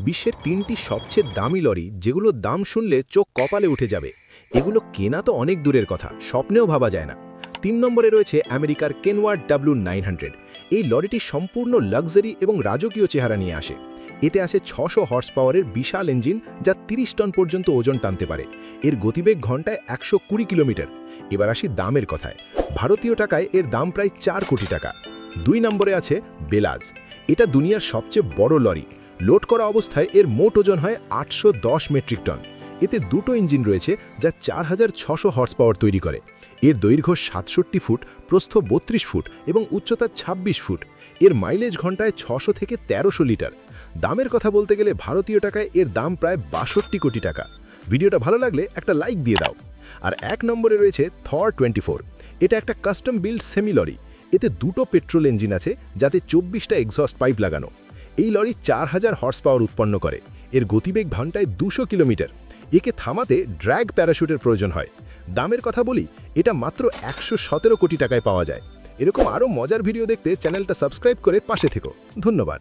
বিশ্বের ৩টি সবচেয়ে দামি লরি যেগুলোর দাম শুনলে চোখ কপালে উঠে যাবে। এগুলো কেনা তো অনেক দূরের কথা, স্বপ্নেও ভাবা যায় না। ৩ নম্বরে রয়েছে আমেরিকার কেনওয়ার্ড W900। এই লরিটি সম্পূর্ণ লাক্সারি এবং রাজকীয় চেহারা নিয়ে আসে। এতে আছে ৬০০ হর্স পাওয়ারের বিশাল ইঞ্জিন যা ৩০ টন পর্যন্ত ওজন টানতে পারে। এর গতিবেগ ঘন্টায় ১২০ কিলোমিটার। এবার আসি দামের কথায়। ভারতীয় টাকায় এর দাম প্রায় ৪ কোটি টাকা। ২ নম্বরে আছে বেলাজ। এটা দুনিয়ার সবচেয়ে বড় লরি। লোড করা অবস্থায় এর মোট ওজন হয় ৮১০ মেট্রিক টন। এতে দুটো ইঞ্জিন রয়েছে যা ৪৬০০ হর্স পাওয়ার তৈরি করে। এর দৈর্ঘ্য ৬৭ ফুট, প্রস্থ ৩২ ফুট এবং উচ্চতা ২৬ ফুট। এর মাইলেজ ঘন্টায় ৬০০ থেকে ১৩০০ লিটার। দামের কথা বলতে গেলে ভারতীয় টাকায় এর দাম প্রায় ৬২ কোটি টাকা। ভিডিওটা ভালো লাগলে একটা লাইক দিয়ে দাও। আর ১ নম্বরে রয়েছে থর 24। এটা একটা কাস্টম বিল্ড সেমি লরি। এতে দুটো পেট্রোল ইঞ্জিন আছে যাতে ২৪টা এক্সস্ট পাইপ লাগানো। এই লরি ৪০০০ হর্স পাওয়ার উৎপন্ন করে। এর গতিবেগ ঘন্টায় ২০০ কিলোমিটার। একে থামাতে ড্র্যাগ প্যারাশুটের প্রয়োজন হয়। দামের কথা বলি, এটা মাত্র ১১৭ কোটি টাকায় পাওয়া যায়। এরকম আরও মজার ভিডিও দেখতে চ্যানেলটা সাবস্ক্রাইব করে পাশে থেকো। ধন্যবাদ।